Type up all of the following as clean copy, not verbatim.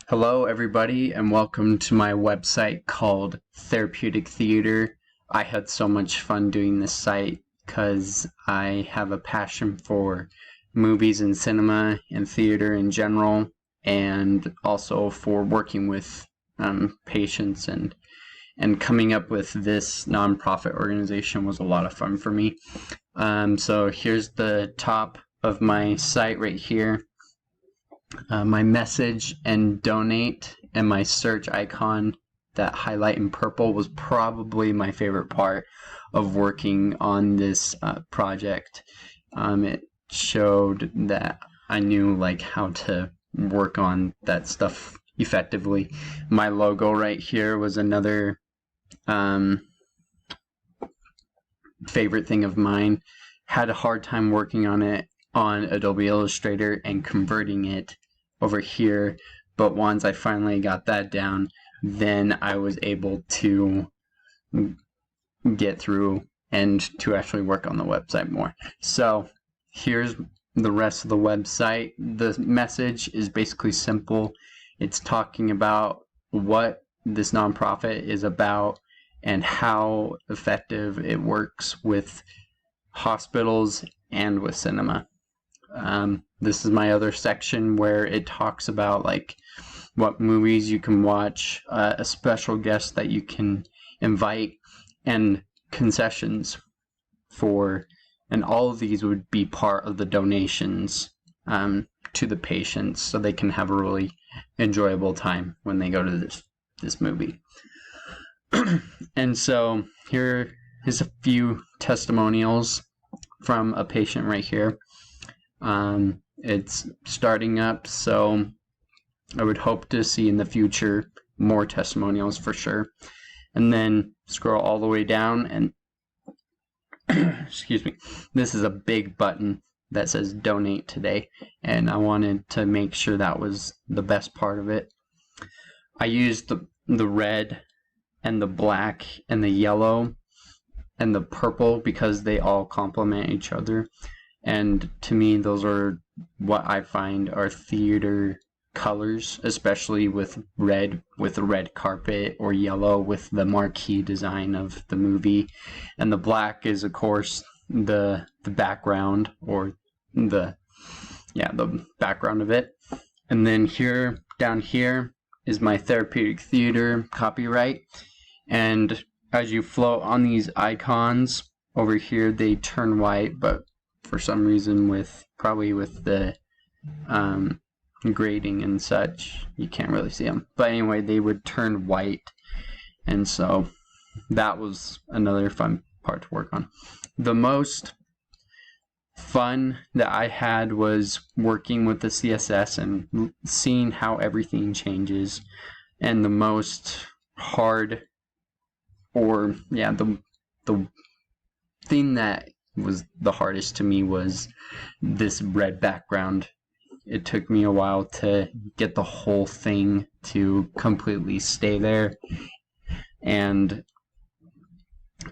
Hello, everybody, and welcome to my website called Therapeutic Theater. I had so much fun doing this site because I have a passion for movies and cinema and theater in general, and also for working with patients and coming up with this nonprofit organization was a lot of fun for me. So here's the top of my site right here. My message and donate and my search icon that highlight in purple was probably my favorite part of working on this project. It showed that I knew how to work on that stuff effectively. My logo right here was another favorite thing of mine. Had a hard time working on it on Adobe Illustrator and converting it over here, but once I finally got that down, then I was able to get through and to actually work on the website more. So here's the rest of the website. The message is basically simple. It's talking about what this nonprofit is about and how effective it works with hospitals and with cinema. This is my other section where it talks about what movies you can watch, a special guest that you can invite, and concessions and all of these would be part of the donations to the patients, so they can have a really enjoyable time when they go to this movie. And so here is a few testimonials from a patient right here. It's starting up, so I would hope to see in the future more testimonials for sure. And then scroll all the way down and excuse me, this is a big button that says donate today, and I wanted to make sure that was the best part of it. I used the red and the black and the yellow and the purple because they all complement each other. And to me, those are what I find are theater colors, especially with red with the red carpet, or yellow with the marquee design of the movie. And the black is, of course, the background, or the background of it. And then down here is my Therapeutic Theater copyright. And as you float on these icons over here, they turn white, but for some reason, probably with the grading and such, you can't really see them. But anyway, they would turn white, and so that was another fun part to work on. The most fun that I had was working with the CSS and seeing how everything changes. And the most hard, the thing that was the hardest to me was this red background. It took me a while to get the whole thing to completely stay there,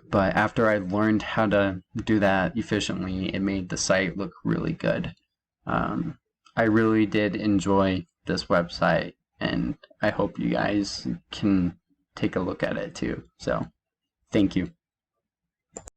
but after I learned how to do that efficiently, it made the site look really good. I really did enjoy this website, and I hope you guys can take a look at it too. So thank you.